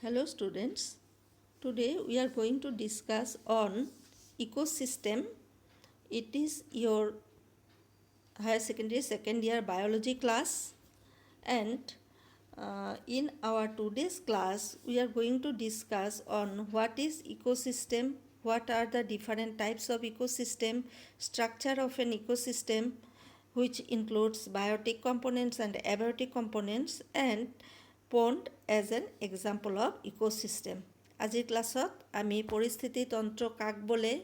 Hello students, today we are going to discuss on ecosystem. It is your higher secondary second year biology class, and in our today's class we are going to discuss on what is ecosystem, what are the different types of ecosystem, structure of an ecosystem which includes biotic components and abiotic components, and pond as an example of ecosystem. আজিৰ ক্লাছত আমি পৰিস্থিতি তন্ত্ৰ কাক বোলে,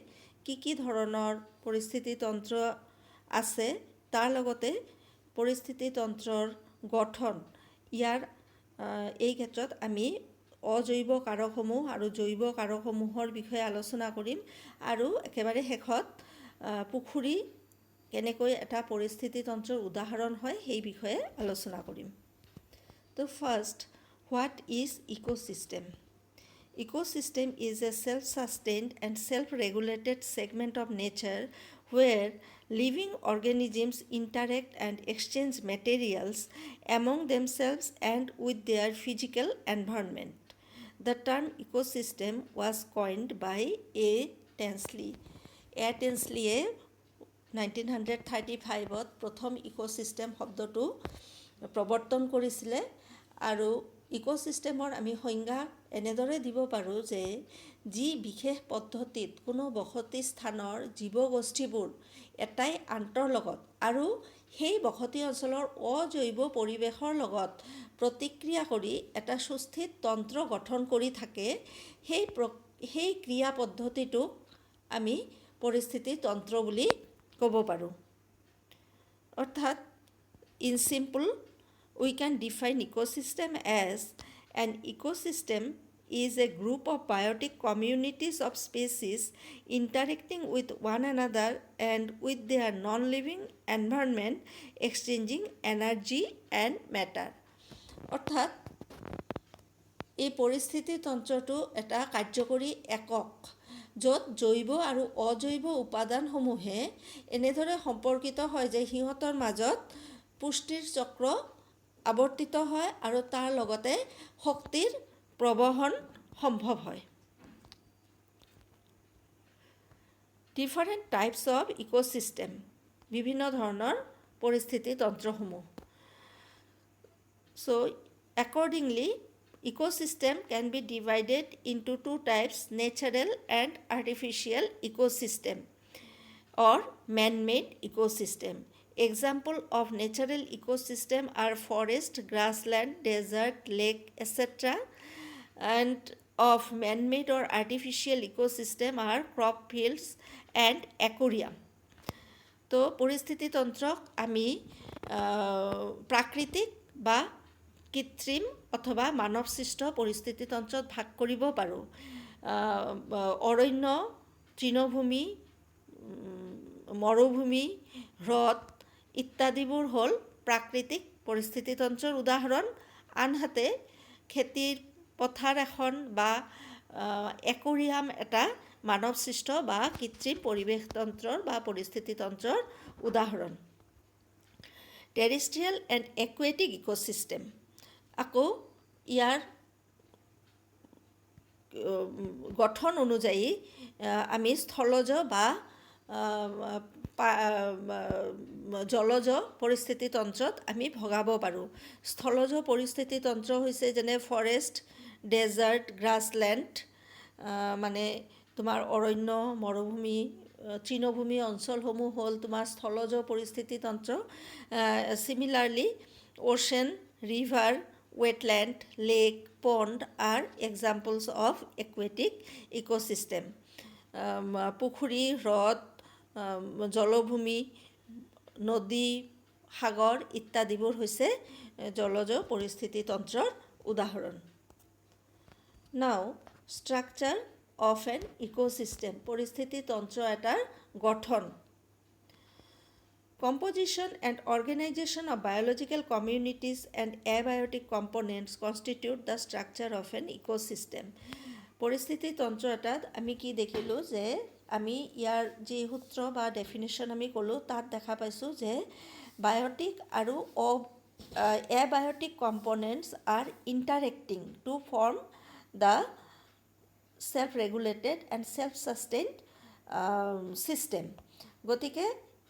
কি ধৰণৰ পৰিস্থিতি তন্ত্ৰ আছে, তাৰ লগতে পৰিস্থিতি তন্ত্ৰৰ গঠন, এই ক্ষেত্ৰত আমি অজৈব কাৰকসমূহ আৰু জৈৱ কাৰকসমূহৰ বিষয়ে আলোচনা কৰিম আৰু একেবাৰে শেষত পুখুৰী কেনেকৈ এটা পৰিস্থিতি তন্ত্ৰৰ উদাহৰণ হয় সেই বিষয়ে আলোচনা কৰিম। তো first, what is ecosystem? Ecosystem is a self-sustained and self-regulated segment of nature where living organisms interact and exchange materials among themselves and with their physical environment. The term ecosystem was coined by A. Tinsley. A. Tinsley 1935ত প্ৰথম ecosystem শব্দটো প্ৰৱৰ্তন কৰিছিলে আৰু ইক'ছিষ্টেমৰ আমি সংজ্ঞা এনেদৰে দিব পাৰোঁ যে যি বিশেষ পদ্ধতিত কোনো বসতি স্থানৰ জীৱগোষ্ঠীবোৰ এটাই আনটোৰ লগত আৰু সেই বসতি অঞ্চলৰ অজৈৱ পৰিৱেশৰ লগত প্ৰতিক্ৰিয়া কৰি এটা সুস্থিৰ তন্ত্ৰ গঠন কৰি থাকে, সেই ক্ৰিয়া পদ্ধতিটোক আমি পৰিস্থিতি তন্ত্ৰ বুলি ক'ব পাৰোঁ। অৰ্থাৎ in simple, we can define ecosystem as an ecosystem is a group of biotic communities of species interacting with one another and with their non-living environment exchanging energy and matter. অৰ্থাৎ এই পৰিস্থিতি তন্ত্ৰটো এটা কাৰ্যকৰী একক য'ত জৈৱ আৰু অজৈৱ উপাদানসমূহে এনেদৰে সম্পৰ্কিত হয় যে সিহঁতৰ মাজত পুষ্টিৰ চক্ৰ আৱৰ্তিত হয় আৰু তাৰ লগতে শক্তিৰ প্ৰবহন সম্ভৱ হয়। ডিফাৰেণ্ট টাইপছ অফ ইক'ছিষ্টেম, বিভিন্ন ধৰণৰ পৰিস্থিতি তন্ত্ৰসমূহ। চ' accordingly, ecosystem can be divided into two types, natural and artificial ecosystem or man-made ecosystem. Example of natural ecosystem are forest, grassland, desert, lake, etc. And of man-made or artificial ecosystem are crop fields and aquarium. তো পৰিস্থিতি তন্ত্ৰক আমি প্ৰাকৃতিক বা কৃত্ৰিম অথবা মানৱসৃষ্ট পৰিস্থিতি তন্ত্ৰত ভাগ কৰিব পাৰোঁ। অৰণ্য, তৃণভূমি, মৰুভূমি, হ্ৰদ ইত্যাদিবোৰ হ'ল প্ৰাকৃতিক পৰিস্থিতি তন্ত্ৰৰ উদাহৰণ। আনহাতে খেতিৰ পথাৰ এখন বা একুৰিয়াম এটা মানৱসৃষ্ট বা কৃত্ৰিম পৰিৱেশ তন্ত্ৰৰ বা পৰিস্থিতি তন্ত্ৰৰ উদাহৰণ। টেৰেষ্ট্ৰিয়েল এণ্ড একুৱেটিক ইক'ছিষ্টেম, আকৌ ইয়াৰ গঠন অনুযায়ী আমি স্থলজ বা জলজ পৰিস্থিতি তন্ত্ৰত আমি ভগাব পাৰোঁ। স্থলজ পৰিস্থিতি তন্ত্ৰ হৈছে যেনে ফৰেষ্ট, ডেজাৰ্ট, গ্ৰাছলেণ্ড, মানে তোমাৰ অৰণ্য, মৰুভূমি, তৃণভূমি অঞ্চলসমূহ হ'ল তোমাৰ স্থলজ পৰিস্থিতি তন্ত্ৰ। Similarly ocean, river, wetland, lake, pond are examples of aquatic ecosystem. পুখুৰী, হ্ৰদ, জলভূমি, নদী, সাগৰ ইত্যাদিবোৰ হৈছে জলজ পৰিস্থিতি তন্ত্ৰৰ উদাহৰণ। নাও ষ্ট্ৰাকচাৰ অফ এন ইক'ছিষ্টেম, পৰিস্থিতি তন্ত্ৰ এটাৰ গঠন। Composition and organization of biological communities and abiotic components constitute the structure of an ecosystem. পৰিস্থিতি তন্ত্ৰ এটাত আমি কি দেখিলোঁ যে আমি ইয়াৰ যি সূত্ৰ বা ডেফিনেশ্যন আমি ক'লোঁ তাত দেখা পাইছোঁ যে বায়'টিক আৰু abiotic components are interacting to form the self-regulated and self-sustained system. গতিকে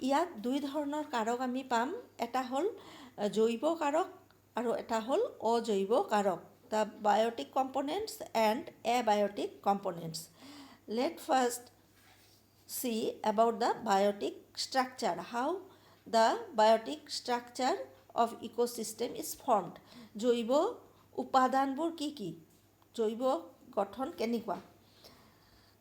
ইয়াত দুই ধৰণৰ কাৰক আমি পাম, এটা হ'ল জৈৱ কাৰক আৰু এটা হ'ল অজৈৱ কাৰক, the biotic components and abiotic components. Let's first see about the biotic structure, how the biotic structure of ecosystem is formed. জৈৱ উপাদানবোৰ কি কি, জৈৱ গঠন কেনেকুৱা?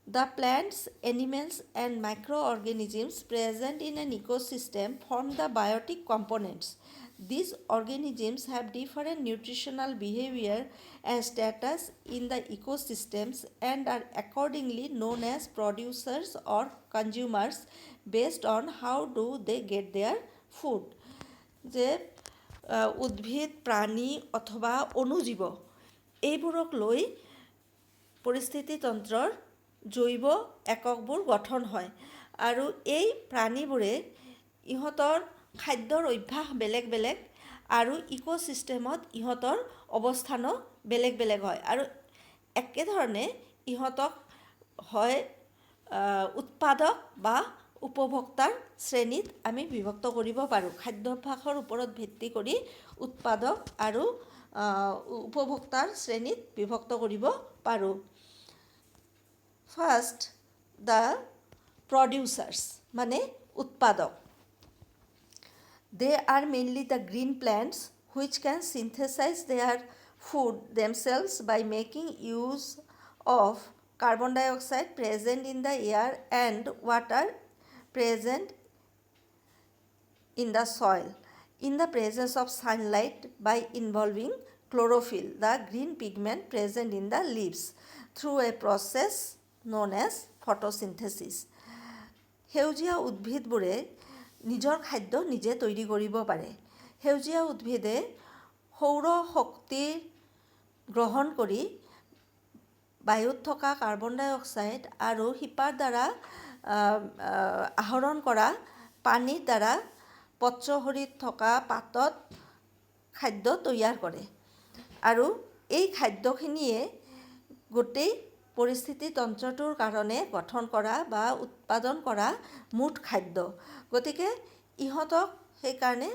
The plants, animals and microorganisms present in an ecosystem form the biotic components. These organisms have different nutritional behavior and status in the ecosystems and are accordingly known as producers or consumers based on how do they get their food. যে উদ্ভিদ, প্ৰাণী অথবা অণুজীৱ এইবোৰক লৈ পৰিস্থিতিতন্ত্ৰৰ জৈৱ এককবোৰ গঠন হয় আৰু এই প্ৰাণীবোৰে ইহঁতৰ খাদ্যৰ অভ্যাস বেলেগ বেলেগ আৰু ইক'চিষ্টেমত ইহঁতৰ অৱস্থানো বেলেগ বেলেগ হয় আৰু একেধৰণে ইহঁতক হয় উৎপাদক বা উপভোক্তাৰ শ্ৰেণীত আমি বিভক্ত কৰিব পাৰোঁ। খাদ্যাভ্যাসৰ ওপৰত ভিত্তি কৰি উৎপাদক আৰু উপভোক্তাৰ শ্ৰেণীত বিভক্ত কৰিব পাৰোঁ। ফাৰ্ষ্ট দ্য প্ৰডিউচাৰ্ছ মানে উৎপাদক। They are mainly the green plants which can synthesize their food themselves by making use of carbon dioxide present in the air and water present in the soil in the presence of sunlight by involving chlorophyll, the green pigment present in the leaves, through a process known as photosynthesis. সেউজীয়া উদ্ভিদবোৰে নিজৰ খাদ্য নিজে তৈৰি কৰিব পাৰে। সেউজীয়া উদ্ভিদে সৌৰ শক্তি গ্ৰহণ কৰি বায়ুত থকা কাৰ্বন ডাই অক্সাইড আৰু শিপাৰ দ্বাৰা আহৰণ কৰা পানীৰ দ্বাৰা পত্ৰশৰীৰত থকা পাতত খাদ্য তৈয়াৰ কৰে আৰু এই খাদ্যখিনিয়ে গোটেই পৰিস্থিতিতন্ত্ৰটোৰ কাৰণে গঠন কৰা বা উৎপাদন কৰা মুঠ খাদ্য। গতিকে ইহঁতক সেইকাৰণে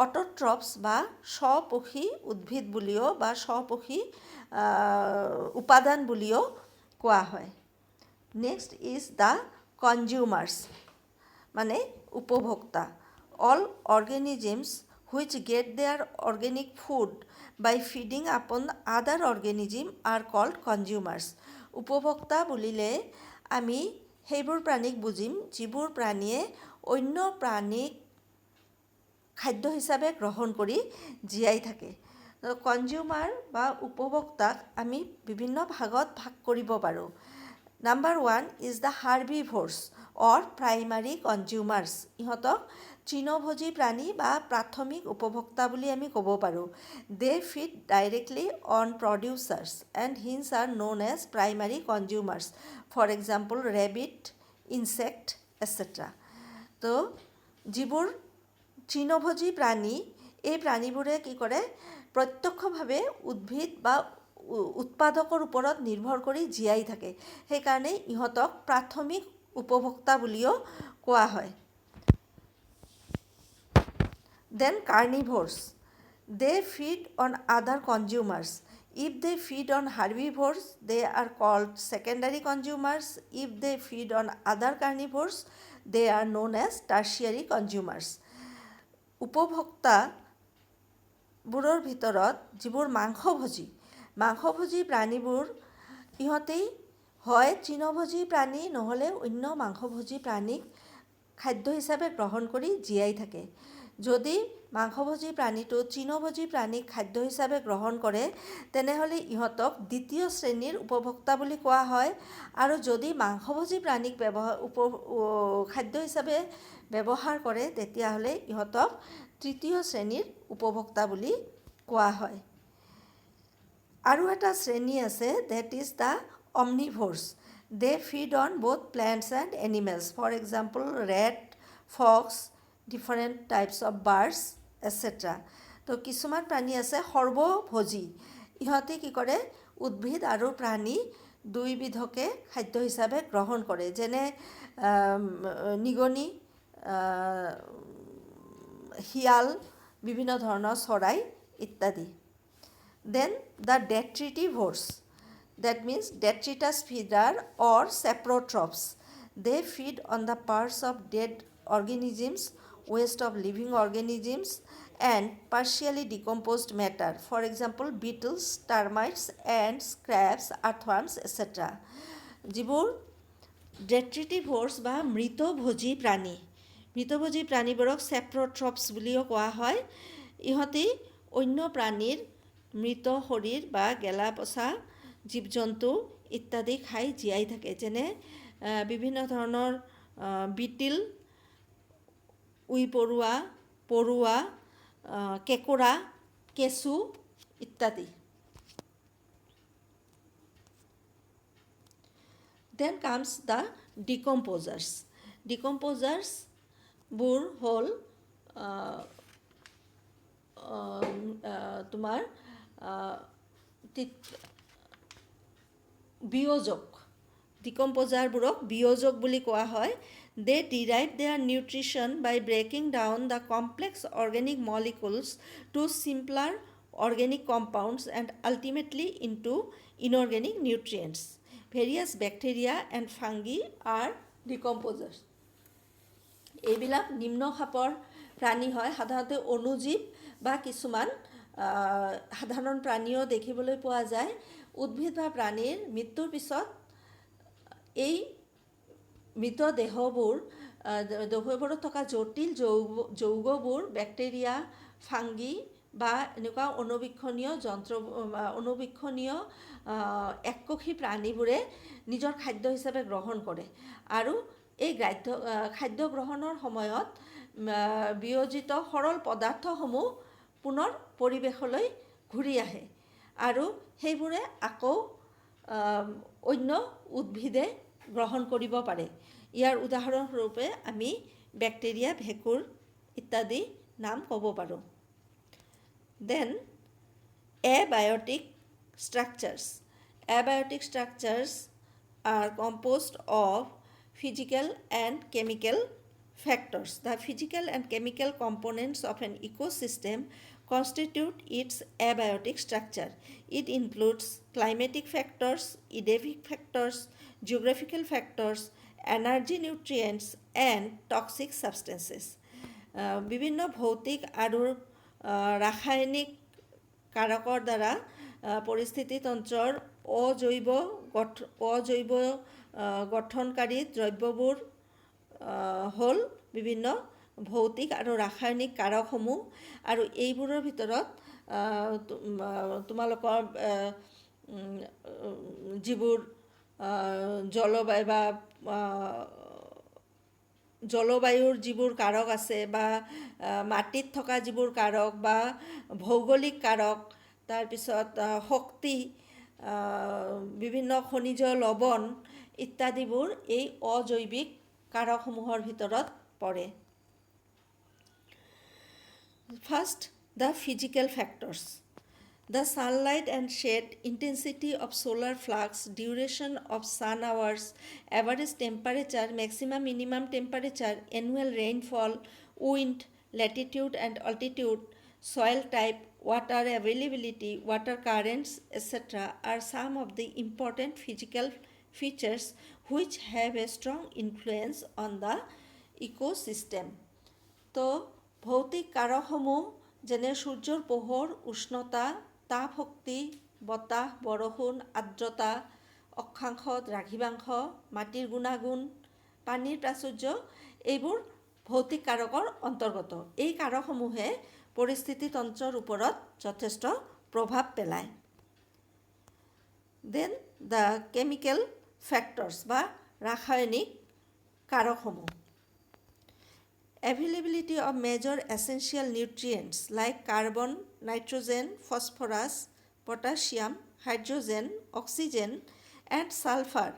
অট'ট্ৰপছ বা স্বপোষী উদ্ভিদ বুলিও বা স্বপোষী উপাদান বুলিও কোৱা হয়। নেক্সট ইজ দ্য কনজিউমাৰ্ছ মানে উপভোক্তা। All organisms which get their organic food by feeding upon other organism R cold consumers. উপভোক্তা বুলিলে আমি সেইবোৰ প্ৰাণীক বুজিম যিবোৰ প্ৰাণীয়ে অন্য প্ৰাণীক খাদ্য হিচাপে গ্ৰহণ কৰি জীয়াই থাকে। কনজিউমাৰ বা উপভোক্তাক আমি বিভিন্ন ভাগত ভাগ কৰিব পাৰোঁ। Number 1 is the herbivores or primary consumers. ইহঁতক তৃণভোজী প্ৰাণী বা প্ৰাথমিক উপভোক্তা বুলি আমি ক'ব পাৰোঁ। They feed directly on producers and hence are known as primary consumers, for example rabbit, insect etcetera. তো যিবোৰ তৃণভোজী প্ৰাণী, এই প্ৰাণীবোৰে কি কৰে, প্ৰত্যক্ষভাৱে উদ্ভিদ বা উৎপাদকৰ ওপৰত নিৰ্ভৰ কৰি জীয়াই থাকে। সেইকাৰণে ইহঁতক প্ৰাথমিক উপভোক্তা বুলিও কোৱা হয়। Then carnivores, they feed on other consumers. If they feed on herbivores, they are called secondary consumers. If they feed on other carnivores, they are known as tertiary consumers. উপভোক্তাবোৰৰ ভিতৰত যিবোৰ মাংসভোজী প্ৰাণীবোৰ, ইহঁতেই হয় তৃণভোজী প্ৰাণী নহ'লে অন্য মাংসভোজী প্ৰাণীক খাদ্য হিচাপে গ্ৰহণ কৰি জীয়াই থাকে। যদি মাংসভোজী প্ৰাণীটো তৃণভোজী প্ৰাণীক খাদ্য হিচাপে গ্ৰহণ কৰে তেনেহ'লে ইহঁতক দ্বিতীয় শ্ৰেণীৰ উপভোক্তা বুলি কোৱা হয় আৰু যদি মাংসভোজী প্ৰাণীক খাদ্য হিচাপে ব্যৱহাৰ কৰে তেতিয়াহ'লে ইহঁতক তৃতীয় শ্ৰেণীৰ উপভোক্তা বুলি কোৱা হয়। আৰু এটা শ্ৰেণী আছে, that is the omnivores. They feed on both plants and animals, for example rat, fox, different types of birds etcetera. তো কিছুমান প্ৰাণী আছে সৰ্বভোজী। ইহঁতে কি কৰে, উদ্ভিদ আৰু প্ৰাণী দুইবিধকে খাদ্য হিচাপে গ্ৰহণ কৰে, যেনে নিগনি, শিয়াল, বিভিন্ন ধৰণৰ চৰাই ইত্যাদি। Then the detritivores, that means detritus feeder or saprotrophs. They feed on the parts of dead organisms, waste of living organisms, and partially decomposed matter. For example, beetles, termites, ants, crabs, earthworms, etc. যিবোৰ ডেট্ৰিটিভোৰ্ছ বা মৃতভোজী প্ৰাণীবোৰক চেপ্ৰ'ট্ৰপছ বুলিও কোৱা হয়। ইহঁতি অন্য প্ৰাণীৰ মৃত শৰীৰ বা গেলা পচা জীৱ জন্তু ইত্যাদি খাই জীয়াই থাকে, যেনে বিভিন্ন ধৰণৰ বিটিল, পৰুৱা, কেঁকোৰা, কেঁচু ইত্যাদি। Then comes the decomposers. Decomposersবোৰ হ'ল তোমাৰ বিয়োজক। ডিকম্প'জাৰবোৰক বিয়োজক বুলি কোৱা হয়। They derive their nutrition by breaking down the complex organic molecules to simpler organic compounds and ultimately into inorganic nutrients. Various bacteria and fungi are decomposers. এইবিলাক নিম্ন খাপৰ প্ৰাণী হয়, সাধাৰণতে অণুজীৱ বা কিছুমান সাধাৰণ প্ৰাণীও দেখিবলৈ পোৱা যায়। উদ্ভিদ বা প্ৰাণীৰ মৃত্যুৰ পিছত এই দেহবোৰত থকা জটিল যৌগবোৰ বেক্টেৰিয়া, ফাংগি বা এনেকুৱা অনুবীক্ষণীয় এককোষী প্ৰাণীবোৰে নিজৰ খাদ্য হিচাপে গ্ৰহণ কৰে আৰু এই খাদ্য গ্ৰহণৰ সময়ত বিয়োজিত সৰল পদাৰ্থসমূহ পুনৰ পৰিৱেশলৈ ঘূৰি আহে আৰু সেইবোৰে আকৌ অন্য উদ্ভিদে গ্ৰহণ কৰিব পাৰে। ইয়াৰ উদাহৰণস্বৰূপে আমি বেক্টেৰিয়া, ভেঁকুৰ ইত্যাদি নাম ক'ব পাৰোঁ। Then abiotic structures. Abiotic structures are composed of physical and chemical factors. The physical and chemical components of an ecosystem constitute its abiotic structure. It includes climatic factors, edaphic factors, geographical factors, energy, nutrients, and toxic substances. বিভিন্ন ভৌতিক আৰু ৰাসায়নিক কাৰকৰ দ্বাৰা পৰিস্থিতি তন্ত্ৰৰ অজৈৱ গঠনকাৰী দ্ৰব্যবোৰ হ'ল বিভিন্ন ভৌতিক আৰু ৰাসায়নিক কাৰকসমূহ, আৰু এইবোৰৰ ভিতৰত তোমালোকৰ যিবোৰ জলবায়ুৰ যিবোৰ কাৰক আছে বা মাটিত থকা যিবোৰ কাৰক বা ভৌগোলিক কাৰক, তাৰপিছত শক্তি, বিভিন্ন খনিজ লৱণ ইত্যাদিবোৰ এই অজৈৱিক কাৰকসমূহৰ ভিতৰত পৰে। First, the physical factors. The sunlight and shade, intensity of solar flux, duration of sun hours, average temperature, maximum minimum temperature, annual rainfall, wind, latitude and altitude, soil type, water availability, water currents, etc. are some of the important physical features which have a strong influence on the ecosystem. তো ভৌতিক কাৰকসমূহ যেনে সূৰ্যৰ পোহৰ, উষ্ণতা, তাপ শক্তি, বতাহ, বৰষুণ, আৰ্দ্ৰতা, অক্ষাংশ, দ্ৰাঘিমাংশ, মাটিৰ গুণাগুণ, পানীৰ প্ৰাচুৰ্য, এইবোৰ ভৌতিক কাৰকৰ অন্তৰ্গত। এই কাৰকসমূহে পৰিস্থিতি তন্ত্ৰৰ ওপৰত যথেষ্ট প্ৰভাৱ পেলায়। Then the chemical factors বা ৰাসায়নিক কাৰকসমূহ। Availability of major essential nutrients like carbon, nitrogen, phosphorus, potassium, hydrogen, oxygen, and sulfur,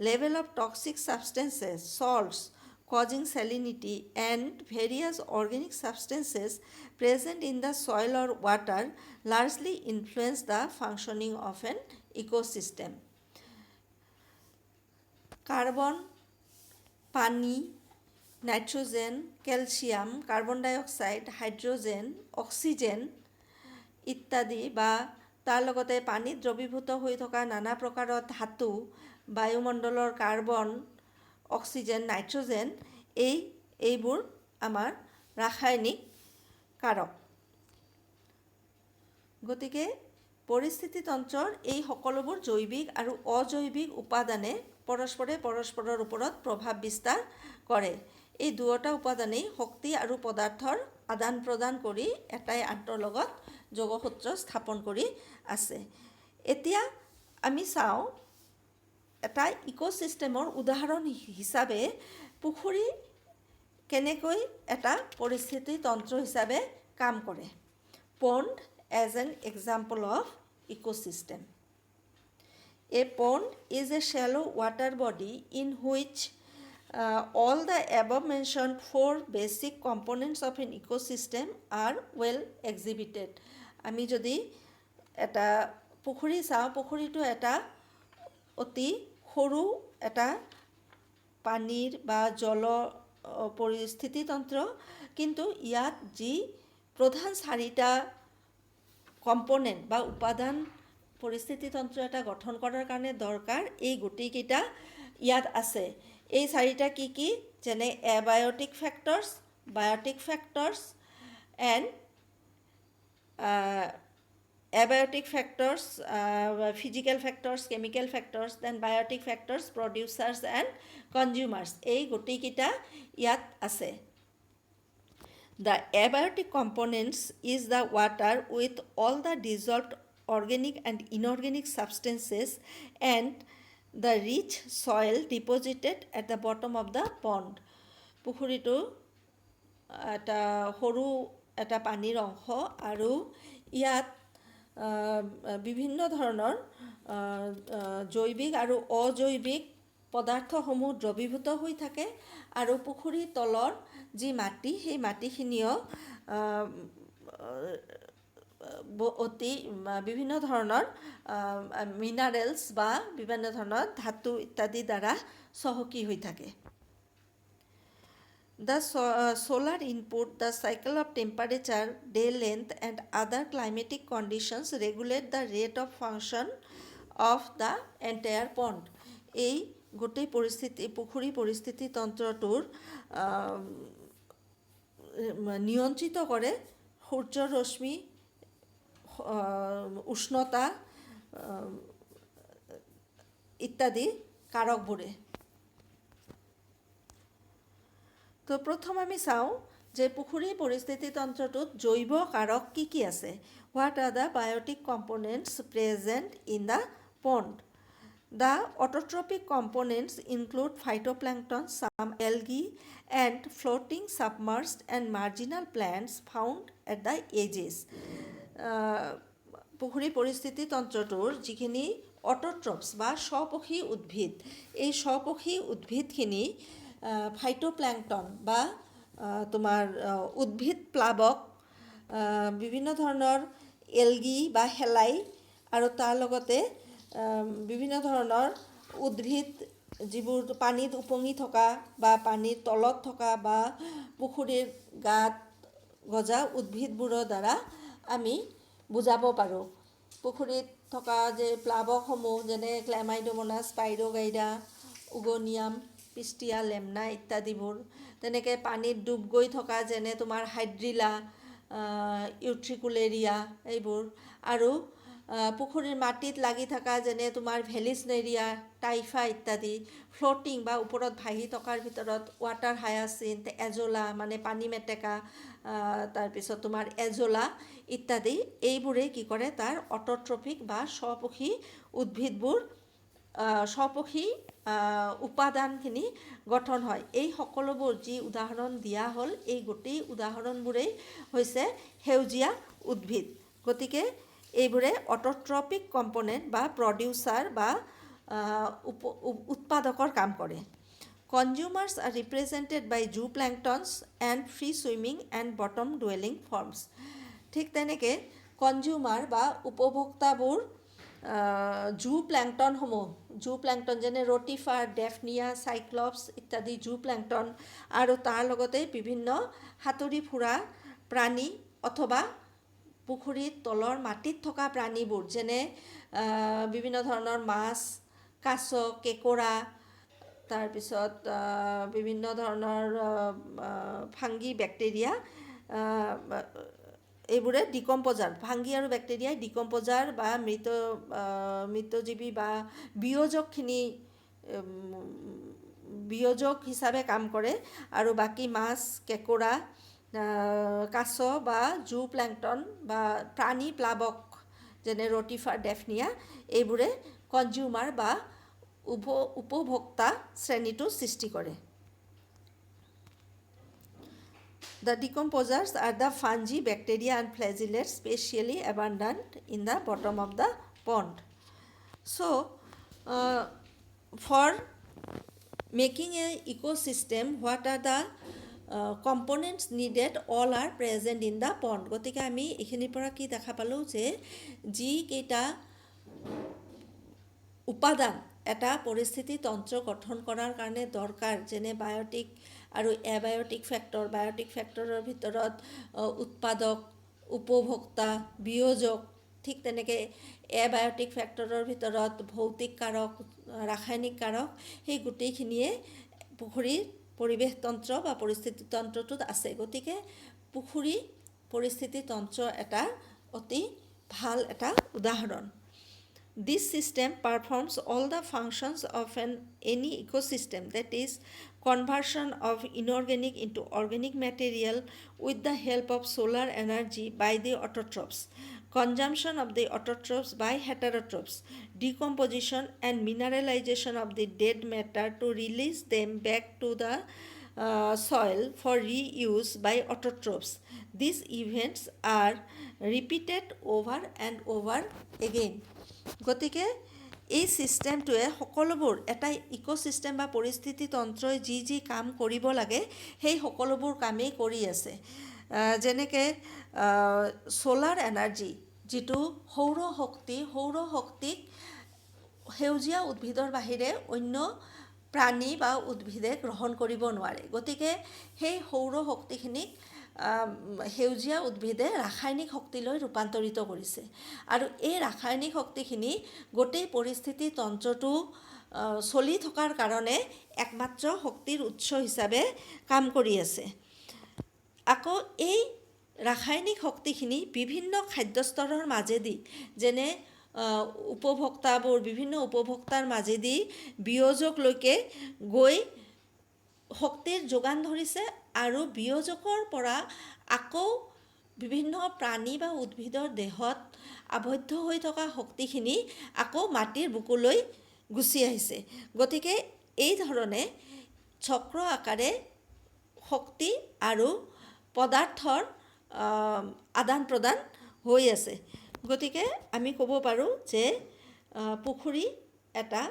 level of toxic substances, salts causing salinity, and various organic substances present in the soil or water largely influence the functioning of an ecosystem. Carbon, পানী, nitrogen, calcium, carbon ডাই oxide, hydrogen, oxygen ইত্যাদি বা তাৰ লগতে পানীত দ্ৰৱীভূত হৈ থকা নানা প্ৰকাৰৰ ধাতু, বায়ুমণ্ডলৰ কাৰ্বন, অক্সিজেন, নাইট্ৰজেন এইবোৰ আমাৰ ৰাসায়নিক কাৰক। গতিকে পৰিস্থিতিতন্ত্ৰৰ এই সকলোবোৰ জৈৱিক আৰু অজৈৱিক উপাদানে পৰস্পৰে পৰস্পৰৰ ওপৰত প্ৰভাৱ বিস্তাৰ কৰে। এই দুয়োটা উপাদানেই শক্তি আৰু পদাৰ্থৰ আদান প্ৰদান কৰি এটাই আনটোৰ লগত যোগসূত্ৰ স্থাপন কৰি আছে। এতিয়া আমি চাওঁ এটা ইক'ছিষ্টেমৰ উদাহৰণ হিচাপে পুখুৰী কেনেকৈ এটা পৰিস্থিতিতন্ত্ৰ হিচাপে কাম কৰে। পণ্ড as an example of ecosystem. A pond is a shallow water body in which all the above mentioned four basic components of an ecosystem are well exhibited. আমি যদি এটা পুখুৰী চাওঁ, পুখুৰীটো এটা অতি সৰু এটা পানীৰ বা জল পৰিস্থিতিতন্ত্ৰ, কিন্তু ইয়াত যি প্ৰধান চাৰিটা কম্পনেণ্ট বা উপাদান পৰিস্থিতিতন্ত্ৰ এটা গঠন কৰাৰ কাৰণে দৰকাৰ, এই গোটেইকেইটা ইয়াত আছে। এই চাৰিটা কি কি? যেনে abiotic factors, biotic factors and abiotic factors, physical factors, chemical factors, then biotic factors, producers and consumers. এই গোটেইকেইটা ইয়াত আছে। The abiotic components is the water with all the dissolved organic and inorganic substances and the rich soil deposited at the bottom of the pond. পুখুৰীটো এটা সৰু এটা পানীৰ অংশ আৰু ইয়াত বিভিন্ন ধৰণৰ জৈৱিক আৰু অজৈৱিক পদাৰ্থসমূহ দ্ৰৱীভূত হৈ থাকে আৰু পুখুৰীৰ তলৰ যি মাটি, সেই মাটিখিনিও অতি বিভিন্ন ধৰণৰ মিনাৰেলছ বা বিভিন্ন ধৰণৰ ধাতু ইত্যাদি দ্বাৰা চহকী হৈ থাকে। The solar input, the cycle of temperature, day length and other climatic conditions regulate the rate of function of the entire pond. এই গোটেই পুখুৰী পৰিস্থিতিতন্ত্ৰটোৰ নিয়ন্ত্ৰিত কৰে সূৰ্যৰ ৰশ্মি, উষ্ণতা ইত্যাদি কাৰকবোৰে। তো প্ৰথম আমি চাওঁ যে পুখুৰী পৰিস্থিতিতন্ত্ৰটোত জৈৱ কাৰক কি কি আছে। What are the biotic components present in the pond. The autotrophic components include phytoplankton, some algae and floating, submerged and marginal plants found at the edges. পুখুৰী পৰিস্থিতিতন্ত্ৰটোৰ যিখিনি অটোট্ৰপছ বা স্বপক্ষী উদ্ভিদ, এই স্বপক্ষী উদ্ভিদখিনি ফাইটোপ্লাংকটন বা তোমাৰ উদ্ভিদ প্লাৱক, বিভিন্ন ধৰণৰ এলগি বা শেলাই আৰু তাৰ লগতে বিভিন্ন ধৰণৰ উদ্ভিদ যিবোৰ পানীত উপঙি থকা বা পানীৰ তলত থকা বা পুখুৰীৰ গাত গজা উদ্ভিদবোৰৰ দ্বাৰা আমি বুজাব পাৰোঁ। পুখুৰীত থকা যে প্লাৱকসমূহ যেনে ক্লেমাইডোমোনাছ, স্পাইৰোগাইডা, উগনিয়াম, পিষ্টিয়া, লেমনা ইত্যাদিবোৰ, তেনেকৈ পানীত ডুব গৈ থকা যেনে তোমাৰ হাইড্ৰিলা, ইউট্ৰিকুলেৰিয়া এইবোৰ, আৰু পুখুৰীৰ মাটিত লাগি থকা যেনে তোমাৰ ভেলিছনেৰিয়া, টাইফা ইত্যাদি, ফ্লটিং বা ওপৰত ভাহি থকাৰ ভিতৰত ৱাটাৰ হায়াচিন্থ, এজোলা মানে পানী মেটেকা, তাৰপিছত তোমাৰ এজোলা ইত্যাদি, এইবোৰে কি কৰে তাৰ অটোট্ৰপিক বা স্বপক্ষী উদ্ভিদবোৰ, স্বপক্ষী উপাদানখিনি গঠন হয়। এই সকলোবোৰ যি উদাহৰণ দিয়া হ'ল, এই গোটেই উদাহৰণবোৰেই হৈছে সেউজীয়া উদ্ভিদ। গতিকে এইবোৰে অটোট্ৰপিক কম্পনেণ্ট বা প্ৰডিউচাৰ বা উৎপাদকৰ কাম কৰে। Consumers are represented by zooplanktons and free swimming and bottom dwelling forms. ঠিক তেনেকৈ কনজিউমাৰ বা উপভোক্তাবোৰ জু প্লেংটন যেনে ৰটিফাৰ, ডেফনিয়া, চাইক্লপছ ইত্যাদি জু প্লেংটন, আৰু তাৰ লগতে বিভিন্ন সাঁতুৰি ফুৰা প্ৰাণী অথবা পুখুৰীত তলৰ মাটিত থকা প্ৰাণীবোৰ যেনে বিভিন্ন ধৰণৰ মাছ, কাছ, কেঁকোৰা, তাৰপিছত বিভিন্ন ধৰণৰ ফাংগি, বেক্টেৰিয়া, এইবোৰে ফাংগি আৰু বেক্টেৰিয়াই ডিকম্প'জাৰ বা মৃতজীৱী বা বিয়োজক হিচাপে কাম কৰে, আৰু বাকী মাছ, কেঁকোৰা, কাছ বা জু প্লেংটন বা প্ৰাণী প্লাৱক যেনে ৰটিফাৰ, ডেফনিয়া এইবোৰে কনজিউমাৰ বা উপভোক্তা শ্ৰেণীটো সৃষ্টি কৰে। The decomposers are the fungi, bacteria and flagellates spatially abundant in the bottom of the pond. So, for making an ecosystem, what are the components needed? All are present in the pond. গতিকে আমি এইখিনিৰ পৰা কি দেখা পালোঁ যে যিকেইটা উপাদান এটা পৰিস্থিতি তন্ত্ৰ গঠন কৰাৰ কাৰণে দৰকাৰ, যেনে বায়'টিক আৰু এবায়'টিক ফেক্টৰ। বায়'টিক ফেক্টৰৰ ভিতৰত উৎপাদক, উপভোক্তা, বিয়োজক, ঠিক তেনেকৈ এবায়'টিক ফেক্টৰৰ ভিতৰত ভৌতিক কাৰক, ৰাসায়নিক কাৰক, সেই গোটেইখিনিয়ে পুখুৰীৰ পৰিৱেশ তন্ত্ৰ বা পৰিস্থিতি তন্ত্ৰটোত আছে। গতিকে পুখুৰী পৰিস্থিতি তন্ত্ৰ এটা অতি ভাল এটা উদাহৰণ। This system performs all the functions of any ecosystem, that is, conversion of inorganic into organic material with the help of solar energy by the autotrophs, consumption of the autotrophs by heterotrophs, decomposition and mineralization of the dead matter to release them back to the soil for reuse by autotrophs. These events are repeated over and over again. গতিকে এই ছিষ্টেমটোৱে সকলোবোৰ এটা ecosystem বা পৰিস্থিতি তন্ত্ৰই যি কাম কৰিব লাগে সেই সকলোবোৰ কামেই কৰি আছে। যেনেকৈ ছ'লাৰ এনাৰ্জি, যিটো সৌৰশক্তিক সেউজীয়া উদ্ভিদৰ বাহিৰে অন্য প্ৰাণী বা উদ্ভিদে গ্ৰহণ কৰিব নোৱাৰে। গতিকে সেই সৌৰ শক্তিখিনিক সেউজীয়া উদ্ভিদে ৰাসায়নিক শক্তিলৈ ৰূপান্তৰিত কৰিছে, আৰু এই ৰাসায়নিক শক্তিখিনি গোটেই পৰিস্থিতি তন্ত্ৰটো চলি থকাৰ কাৰণে একমাত্ৰ শক্তিৰ উৎস হিচাপে কাম কৰি আছে। আকৌ এই ৰাসায়নিক শক্তিখিনি বিভিন্ন খাদ্যস্তৰৰ মাজেদি, যেনে বিভিন্ন উপভোক্তাৰ মাজেদি বিয়োজকলৈকে গৈ শক্তিৰ যোগান ধৰিছে, আৰু বিয়োজকৰ পৰা আকৌ বিভিন্ন প্ৰাণী বা উদ্ভিদৰ দেহত আবদ্ধ হৈ থকা শক্তিখিনি আকৌ মাটিৰ বুকুলৈ গুচি আহিছে। গতিকে এই ধৰণে চক্ৰ আকাৰে শক্তি আৰু পদাৰ্থৰ আদান প্ৰদান হৈ আছে। গতিকে আমি ক'ব পাৰোঁ যে পুখুৰী এটা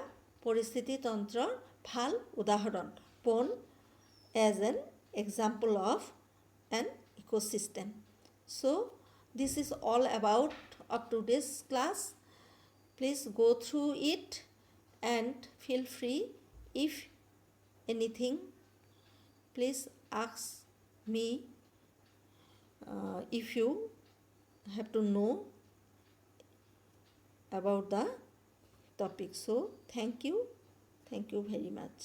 পৰিস্থিতি তন্ত্ৰৰ ভাল উদাহৰণ। Pond as an example of an ecosystem. So this is all about of today's class. Please go through it and feel free. If anything, please ask me if you have to know about the topic. So thank you very much.